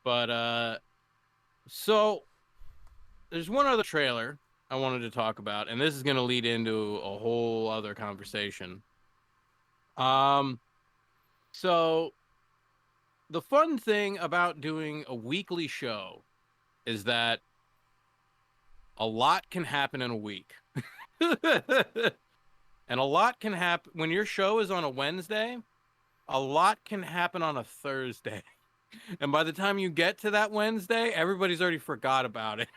But so there's one other trailer I wanted to talk about, and this is going to lead into a whole other conversation. Um, so the fun thing about doing a weekly show is that a lot can happen in a week. And a lot can happen when your show is on a Wednesday, a lot can happen on a Thursday. And by the time you get to that Wednesday, everybody's already forgot about it.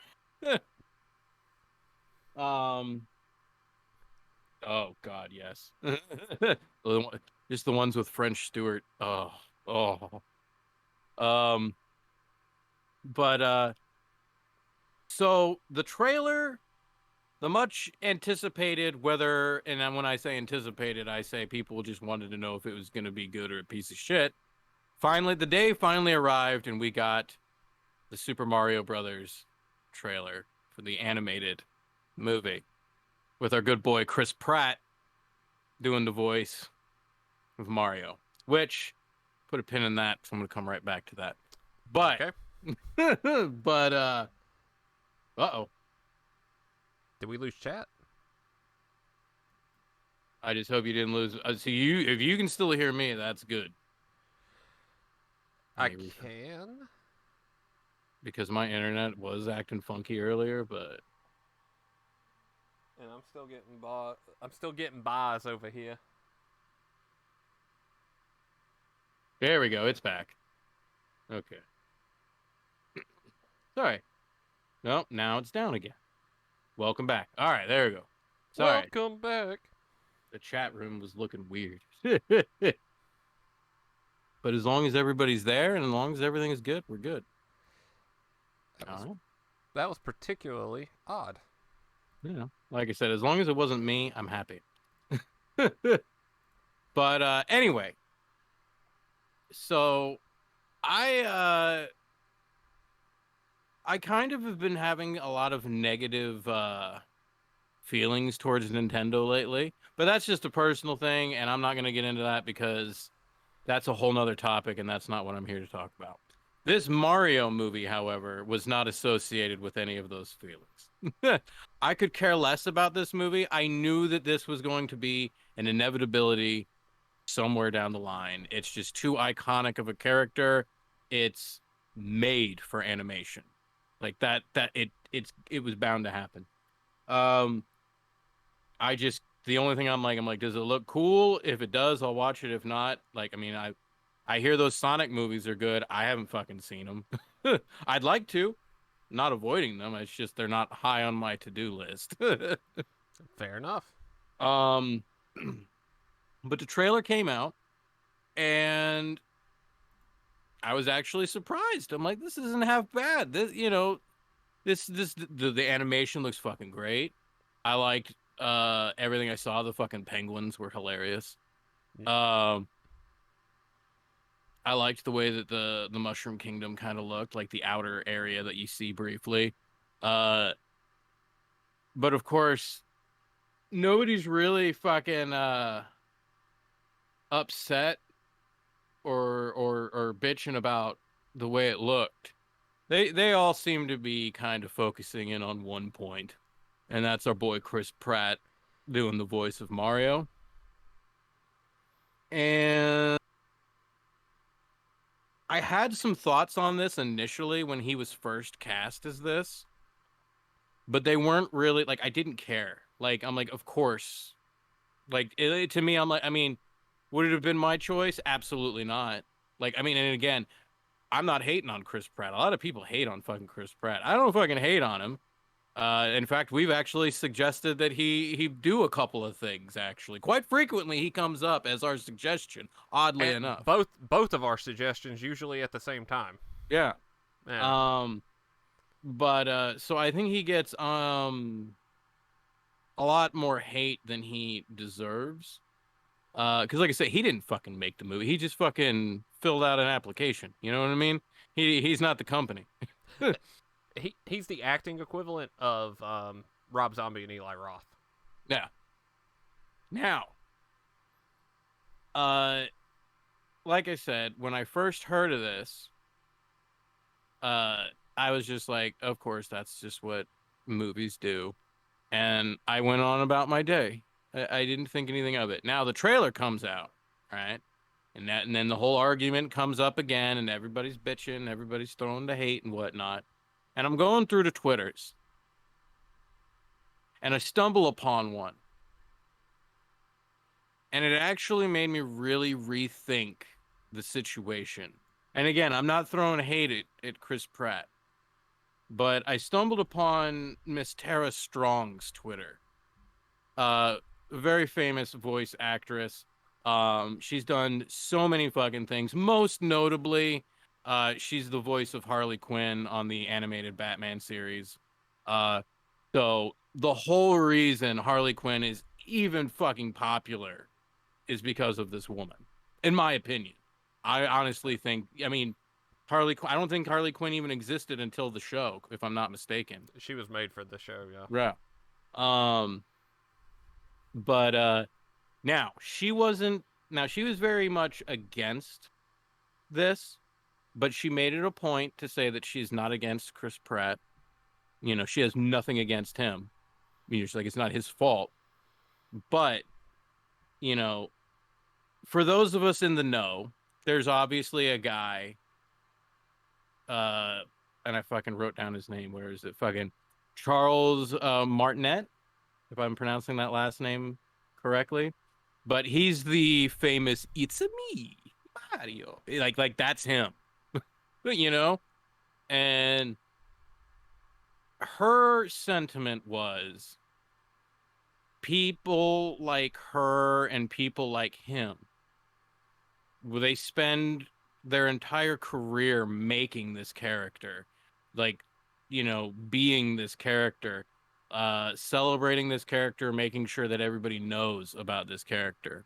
um, oh God, yes. Just the ones with French Stewart. Oh. Um, but so the trailer, the much anticipated, whether, and then when I say anticipated, I say people just wanted to know if it was going to be good or a piece of shit. Finally, the day finally arrived, and we got the Super Mario Brothers trailer for the animated movie with our good boy Chris Pratt doing the voice of Mario, which put a pin in that, so I'm going to come right back to that. But, Okay. but, uh-oh. Did we lose chat? I just hope you didn't lose. So if you can still hear me, that's good. I Maybe can. because my internet was acting funky earlier, but And I'm still getting buys over here. there we go. It's back. Okay. Sorry. No, now it's down again. Welcome back. All right, there we go. Sorry. Welcome back. The chat room was looking weird. But as long as everybody's there and as long as everything is good, we're good. That All was right. that was particularly odd. Like I said, as long as it wasn't me, I'm happy. But anyway, so I I kind of have been having a lot of negative feelings towards Nintendo lately, but that's just a personal thing, and I'm not going to get into that because that's a whole nother topic, and that's not what I'm here to talk about. This Mario movie, however, was not associated with any of those feelings. I could care less about this movie. I knew that this was going to be an inevitability somewhere down the line. It's just too iconic of a character. It's made for animation. Like it was bound to happen. Um I just the only thing I'm like, does it look cool? If it does, I'll watch it. If not, like, I mean, I hear those Sonic movies are good. I haven't fucking seen them. I'd like to, not avoiding them. It's just they're not high on my to-do list. Fair enough. um, but the trailer came out, and I was actually surprised. I'm like, this isn't half bad. The animation looks fucking great. I liked everything I saw. The fucking penguins were hilarious. Um, I liked the way that the Mushroom Kingdom kind of looked, like the outer area that you see briefly. Uh, but of course, nobody's really fucking upset or bitching about the way it looked. They all seem to be kind of focusing in on one point, and that's our boy Chris Pratt doing the voice of Mario. And I had some thoughts on this initially when he was first cast as this, but they weren't really like I didn't care. Like I'm like, of course. Like to me, I'm like, I mean, would it have been my choice? Absolutely not. Like, I mean, and again, I'm not hating on Chris Pratt. A lot of people hate on fucking Chris Pratt. I don't fucking hate on him. In fact, we've actually suggested that he do a couple of things. Actually, quite frequently he comes up as our suggestion. Oddly And enough, both of our suggestions usually at the same time. yeah. Yeah. Um, but so I think he gets a lot more hate than he deserves. Because like I said, he didn't fucking make the movie. He just fucking filled out an application. You know what I mean? He's not the company. He's the acting equivalent of Rob Zombie and Eli Roth. Yeah. Now, uh, like I said, when I first heard of this, uh, I was just like, of course, that's just what movies do. And I went on about my day. I didn't think anything of it. Now the trailer comes out, right? And then the whole argument comes up again, and everybody's bitching, everybody's throwing the hate and whatnot. And I'm going through the Twitters, and I stumble upon one, and it actually made me really rethink the situation. And again, I'm not throwing hate at Chris Pratt, but I stumbled upon Miss Tara Strong's Twitter. Uh, very famous voice actress. She's done so many fucking things. Most notably, she's the voice of Harley Quinn on the animated Batman series. Uh, so the whole reason Harley Quinn is even fucking popular is because of this woman, in my opinion. I honestly think, I mean, I don't think Harley Quinn even existed until the show, if I'm not mistaken. She was made for the show, yeah. Yeah. Um, but now she was very much against this, but she made it a point to say that she's not against Chris Pratt. You know, she has nothing against him. I mean, she's like, it's not his fault. But, you know, for those of us in the know, there's obviously a guy, and I fucking wrote down his name. Where is it? Fucking Charles Martinet, if I'm pronouncing that last name correctly. But he's the famous "It's a me, Mario." Like that's him, you know. And her sentiment was people like her and people like him, they spend their entire career making this character, like, you know, being this character, celebrating this character, making sure that everybody knows about this character.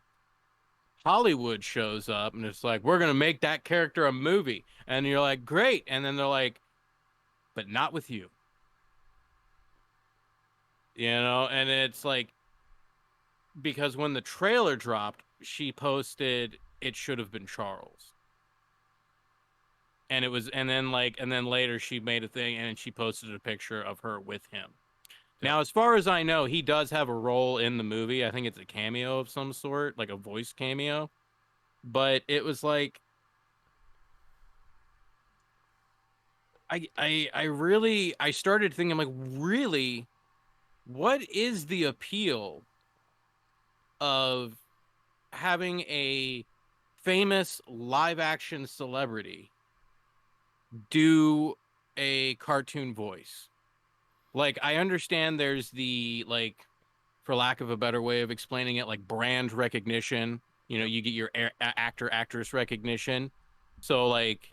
Hollywood shows up and it's like, we're gonna make that character a movie, and you're like, great, and then they're like, but not with you, you know. And it's like, because when the trailer dropped, she posted it should have been Charles. And it was, and then later she made a thing and she posted a picture of her with him. Yeah. Now, as far as I know, he does have a role in the movie. I think it's a cameo of some sort, like a voice cameo. But it was like, I started thinking, like, really, what is the appeal of having a famous live action celebrity do a cartoon voice? Like, I understand there's the, like, for lack of a better way of explaining it, like brand recognition. You know, you get your actor actress recognition. So like,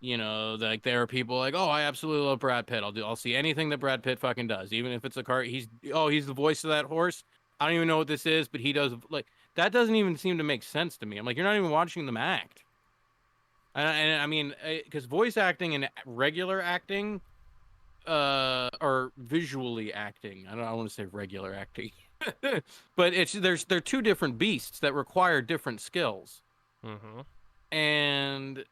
you know, like there are people like, oh, I absolutely love Brad Pitt. I'll see anything that Brad Pitt fucking does, even if it's a car. He's the voice of that horse. I don't even know what this is, but he does. Like, that doesn't even seem to make sense to me. I'm like, you're not even watching them act. And I mean, because voice acting and regular acting, or visually acting, I want to say regular acting, but they're two different beasts that require different skills. Mm-hmm. And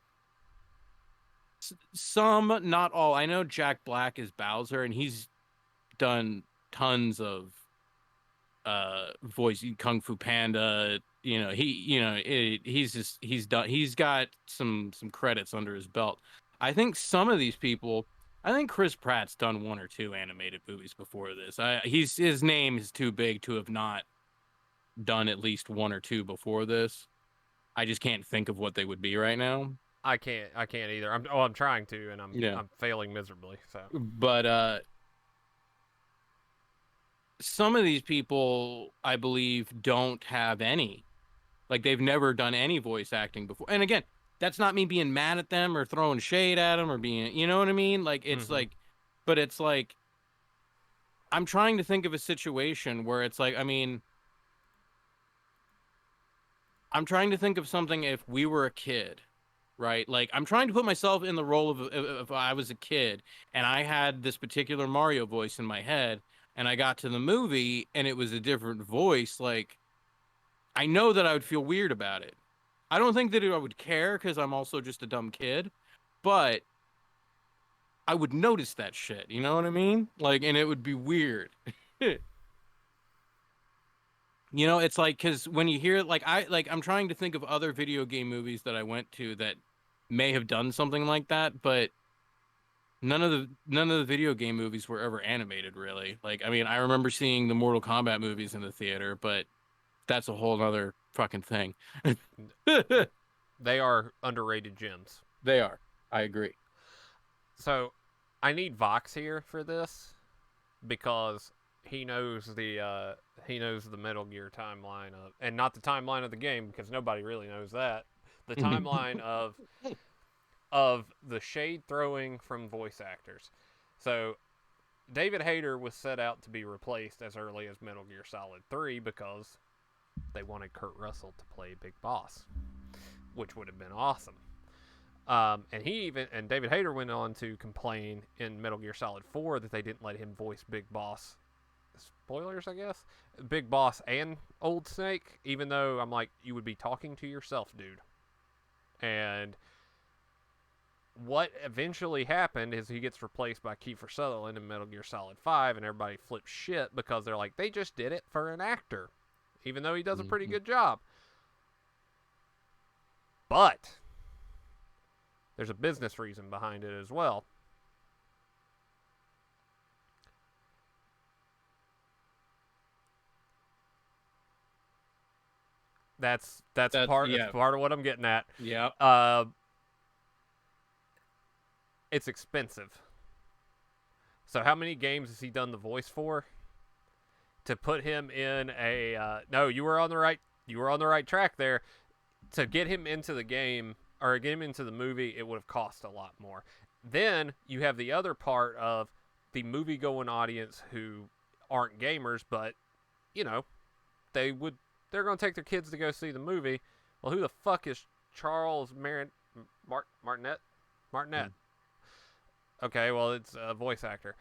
some, not all. I know Jack Black is Bowser, and he's done tons of voice, Kung Fu Panda. You know, he's got some credits under his belt. I think some of these people, I think Chris Pratt's done one or two animated movies before this. His name is too big to have not done at least one or two before this. I just can't think of what they would be right now. I can't either. I'm trying to, and I'm failing miserably. So, but some of these people, I believe, don't have any. Like, they've never done any voice acting before. And again, that's not me being mad at them or throwing shade at them or being, you know what I mean? Like, it's like, but it's like, I'm trying to think of a situation where it's like, I mean, I'm trying to think of something if we were a kid, right? Like, I'm trying to put myself in the role of if I was a kid and I had this particular Mario voice in my head and I got to the movie and it was a different voice. Like, I know that I would feel weird about it. I don't think that I would care because I'm also just a dumb kid, but I would notice that shit. You know what I mean? Like, and it would be weird. You know, it's like because when you hear I'm trying to think of other video game movies that I went to that may have done something like that, but none of the video game movies were ever animated really. Like, I mean, I remember seeing the Mortal Kombat movies in the theater, but that's a whole other fucking thing. They are underrated gems. They are. I agree. So, I need Vox here for this because he knows the Metal Gear timeline of, and not the timeline of the game because nobody really knows that. The timeline of the shade throwing from voice actors. So, David Hayter was set out to be replaced as early as Metal Gear Solid 3 because they wanted Kurt Russell to play Big Boss, which would have been awesome. And David Hayter went on to complain in Metal Gear Solid 4 that they didn't let him voice Big Boss. Spoilers, I guess. Big Boss and Old Snake, even though I'm like, you would be talking to yourself, dude. And what eventually happened is he gets replaced by Kiefer Sutherland in Metal Gear Solid 5, and everybody flips shit because they're like, they just did it for an actor, even though he does a pretty good job. But there's a business reason behind it as well. That's part of what I'm getting at. Yeah. It's expensive. So how many games has he done the voice for? To put him in a no, you were on the right track there. To get him into the game or get him into the movie, it would have cost a lot more. Then you have the other part of the movie-going audience who aren't gamers, but you know, they're going to take their kids to go see the movie. Well, who the fuck is Charles Martinet? Okay, well, it's a voice actor.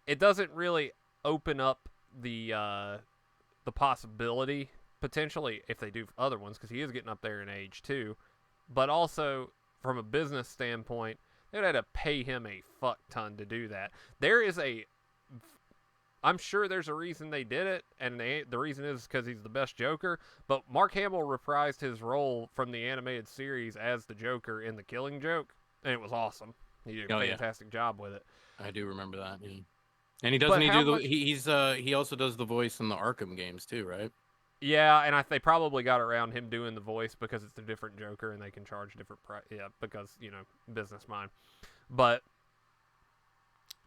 It doesn't really open up the possibility, potentially, if they do other ones, because he is getting up there in age, too. But also, from a business standpoint, they would have to pay him a fuck ton to do that. I'm sure there's a reason they did it, and the reason is because he's the best Joker. But Mark Hamill reprised his role from the animated series as the Joker in The Killing Joke, and it was awesome. He did a fantastic job with it. I do remember that. Yeah. And he doesn't. He also does the voice in the Arkham games too, right? Yeah, and they probably got around him doing the voice because it's a different Joker and they can charge different price. Yeah, because business mind. But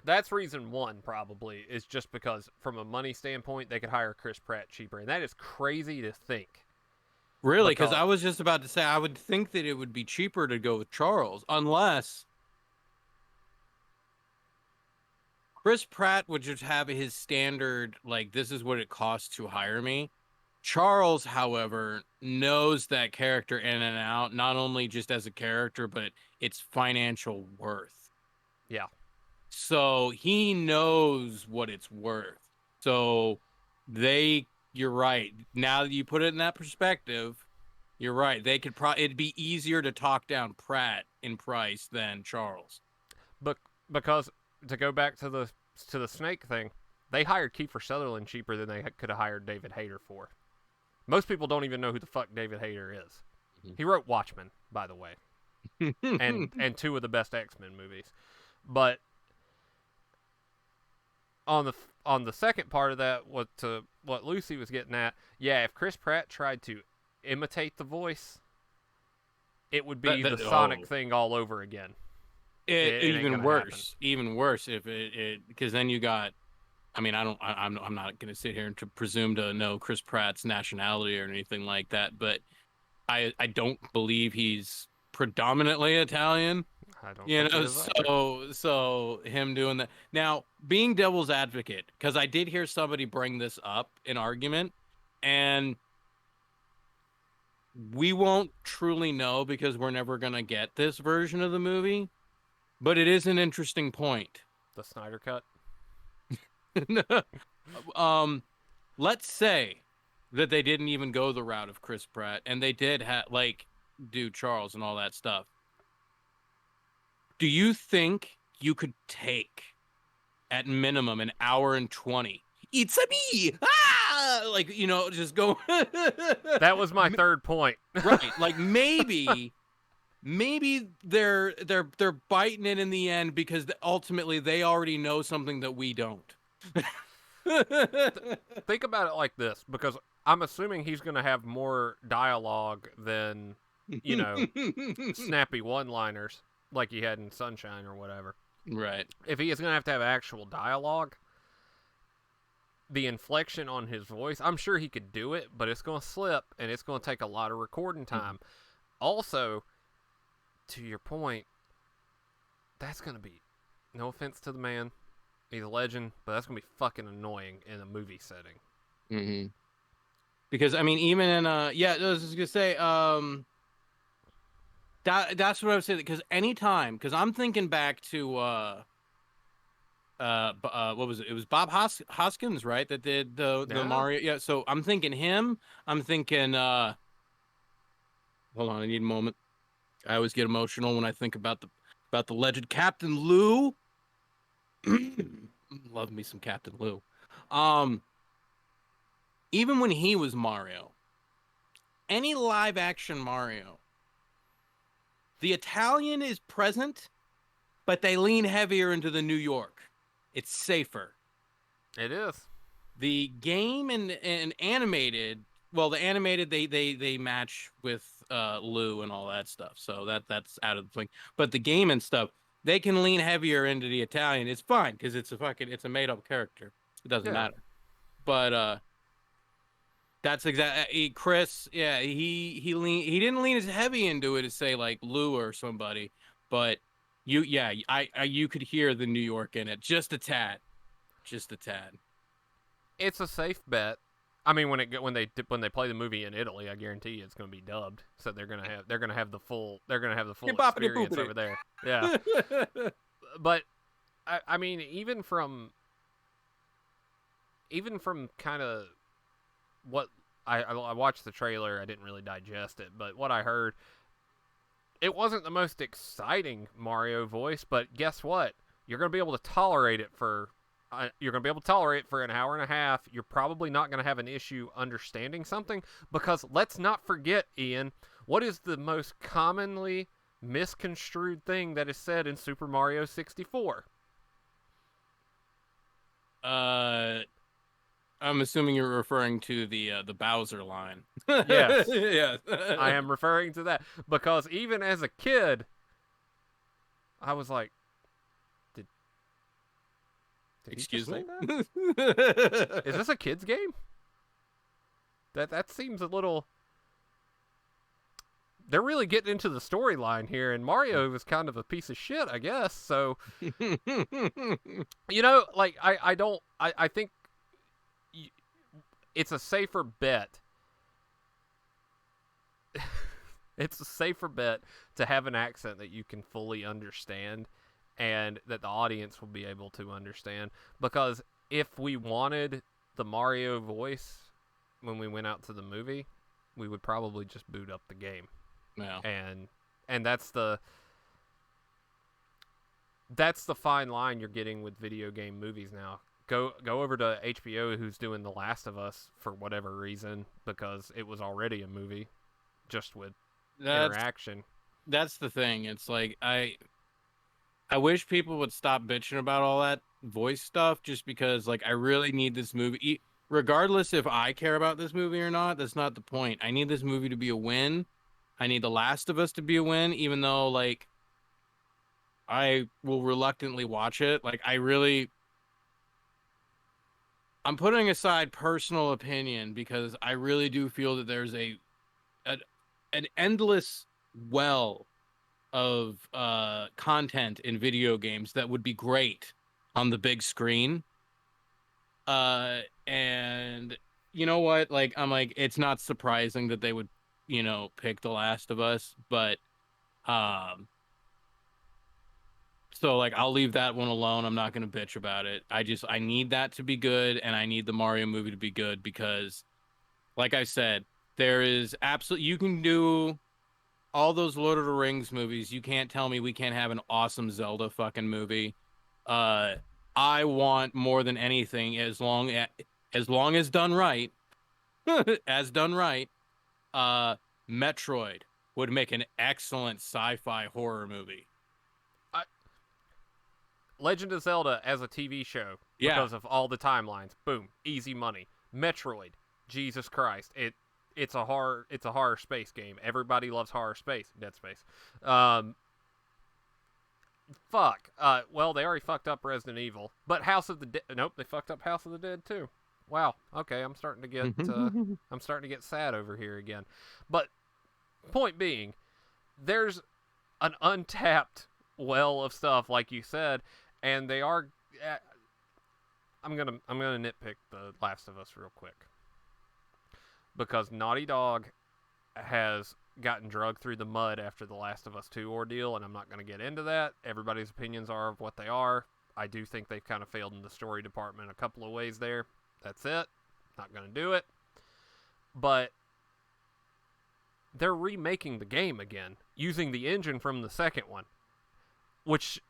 that's reason one, probably, is just because from a money standpoint, they could hire Chris Pratt cheaper. And that is crazy to think. Really? Because I was just about to say, I would think that it would be cheaper to go with Charles, unless Chris Pratt would just have his standard, like, this is what it costs to hire me. Charles, however, knows that character in and out, not only just as a character, but its financial worth. Yeah. So he knows what it's worth. So you're right. Now that you put it in that perspective, you're right. They could it'd be easier to talk down Pratt in price than Charles. But because to go back to the Snake thing, they hired Kiefer Sutherland cheaper than they could have hired David Hayter for. Most people don't even know who the fuck David Hayter is. Mm-hmm. He wrote Watchmen, by the way, and two of the best X-Men movies. But on the second part of that, what Lucy was getting at, yeah, if Chris Pratt tried to imitate the voice, it would be the Sonic thing all over again. Even worse if it because then you got. I mean, I'm not going to sit here and to presume to know Chris Pratt's nationality or anything like that, but I don't believe he's predominantly Italian. I don't. So him doing that now, being devil's advocate, because I did hear somebody bring this up in argument, and we won't truly know because we're never going to get this version of the movie, but it is an interesting point. The Snyder Cut. Let's say that they didn't even go the route of Chris Pratt and they did do Charles and all that stuff. Do you think you could take at minimum an hour and 20. It's a me, like, you know, just go. That was my third point. Right, like maybe they're biting it in the end because ultimately they already know something that we don't. Think about it like this, because I'm assuming he's going to have more dialogue than, you know, snappy one-liners like he had in Sunshine or whatever. Right. If he is going to have actual dialogue, the inflection on his voice, I'm sure he could do it, but it's going to slip, and it's going to take a lot of recording time. Also, to your point, that's going to be, no offense to the man, he's a legend, but that's going to be fucking annoying in a movie setting. Mm-hmm. Because, I mean, even in, yeah, I was just going to say, that's what I was saying, because anytime, because I'm thinking back to, what was it? It was Bob Hoskins, right? That did the Mario. Yeah. So I'm thinking him. I'm thinking, hold on, I need a moment. I always get emotional when I think about the legend Captain Lou. Love me some Captain Lou. Even when he was Mario, any live action Mario, the Italian is present, but they lean heavier into the New York. It's safer. It is. The game and animated, well, the animated they match with Lou and all that stuff, so that's out of the thing. But the game and stuff, they can lean heavier into the Italian. It's fine because it's a made up character. It doesn't matter. But that's exactly Chris. Yeah, he didn't lean as heavy into it as say like Lou or somebody, but you could hear the New York in it just a tad. It's a safe bet. I mean, when they play the movie in Italy, I guarantee you it's going to be dubbed. So they're going to have the full experience over there. Yeah. But I mean, even from kind of what I watched the trailer, I didn't really digest it, but what I heard, it wasn't the most exciting Mario voice, but guess what? You're going to be able to tolerate it for an hour and a half. You're probably not going to have an issue understanding something, because let's not forget, Ian, what is the most commonly misconstrued thing that is said in Super Mario 64? I'm assuming you're referring to the Bowser line. Yes. Yes. I am referring to that, because even as a kid, I was like, did Excuse me? Is this a kid's game? That seems a little... They're really getting into the storyline here, and Mario was kind of a piece of shit, I guess. So, you know, like, I think it's a safer bet. It's a safer bet to have an accent that you can fully understand and that the audience will be able to understand. Because if we wanted the Mario voice when we went out to the movie, we would probably just boot up the game. Yeah. And that's the fine line you're getting with video game movies now. Go over to HBO, who's doing The Last of Us for whatever reason, because it was already a movie, just with interaction. That's the thing. It's like I wish people would stop bitching about all that voice stuff, just because like I really need this movie. Regardless if I care about this movie or not, that's not the point. I need this movie to be a win. I need The Last of Us to be a win, even though like I will reluctantly watch it. Like I'm putting aside personal opinion because I really do feel that there's an endless well of content in video games that would be great on the big screen. And you know what? Like, I'm like, it's not surprising that they would, you know, pick The Last of Us, but so like I'll leave that one alone. I'm not gonna bitch about it. I need that to be good, and I need the Mario movie to be good because, like I said, there is absolutely you can do all those Lord of the Rings movies, you can't tell me we can't have an awesome Zelda fucking movie. Uh, I want more than anything, as long as done right, as done right. Uh, Metroid would make an excellent sci-fi horror movie. Legend of Zelda as a TV show Yeah. because of all the timelines. Boom, easy money. Metroid, Jesus Christ, it's a horror space game. Everybody loves horror space. Dead Space. Fuck. Well, they already fucked up Resident Evil, but House of the Dead. Nope, they fucked up House of the Dead too. Wow. Okay, I'm starting to get sad over here again. But point being, there's an untapped well of stuff, like you said, and they are. I'm gonna nitpick the Last of Us real quick because Naughty Dog has gotten drugged through the mud after the Last of Us 2 ordeal, and I'm not going to get into that. Everybody's opinions are of what they are. I do think they've kind of failed in the story department a couple of ways there. That's it. Not going to do it. But they're remaking the game again using the engine from the second one, which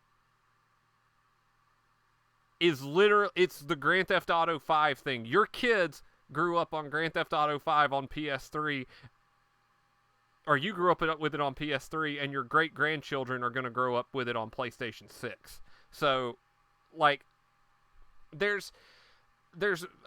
is literally, it's the Grand Theft Auto 5 thing. Your kids grew up on Grand Theft Auto 5 on PS3, or you grew up with it on PS3, and your great-grandchildren are going to grow up with it on PlayStation 6. So, like, there's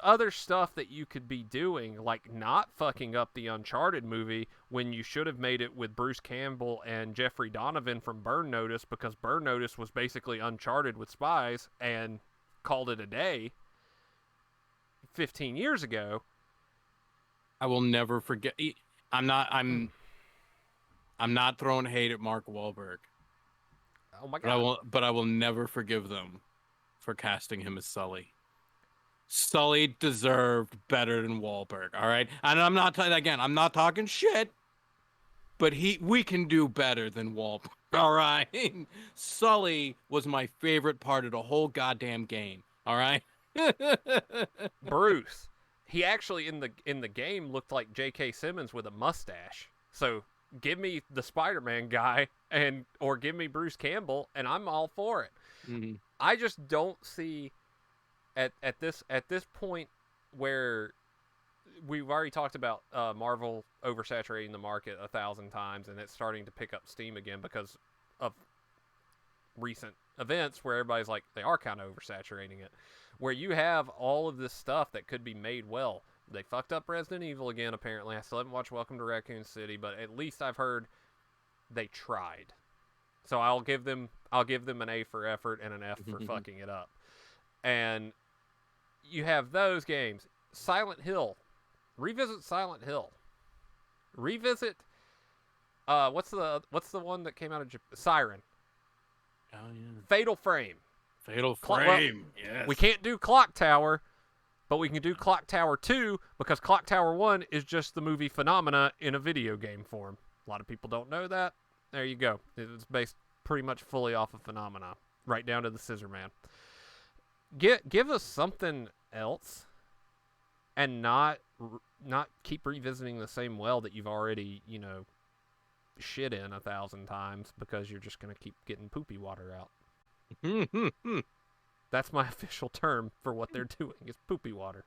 other stuff that you could be doing, like not fucking up the Uncharted movie when you should have made it with Bruce Campbell and Jeffrey Donovan from Burn Notice, because Burn Notice was basically Uncharted with spies and called it a day 15 years ago. I will never forget. I'm not throwing hate at Mark Wahlberg. Oh my god! But I will never forgive them for casting him as Sully. Sully deserved better than Wahlberg. All right, and I'm not talking shit, but we can do better than Wahlberg. All right, Sully was my favorite part of the whole goddamn game. All right, Bruce. He actually in the game looked like J.K. Simmons with a mustache. So give me the Spider-Man guy or give me Bruce Campbell, and I'm all for it. Mm-hmm. I just don't see at this point where we've already talked about Marvel oversaturating the market 1,000 times, and it's starting to pick up steam again because of recent events where everybody's like they are kind of oversaturating it. Where you have all of this stuff that could be made well. They fucked up Resident Evil again, apparently. I still haven't watched Welcome to Raccoon City, but at least I've heard they tried. So I'll give them an A for effort and an F for fucking it up. And you have those games. Silent Hill. Revisit Silent Hill. Revisit what's the one that came out of Japan? Siren. Oh yeah. Fatal Frame. Fatal Well, Frame. Yes. we can't do Clock Tower, but we can do Clock Tower 2 because Clock Tower 1 is just the movie Phenomena in a video game form. A lot of people don't know that. There you go. It's based pretty much fully off of Phenomena, right down to the Scissor Man. Give us something else, and not keep revisiting the same well that you've already, shit in 1,000 times because you're just going to keep getting poopy water out. That's my official term for what they're doing, is poopy water.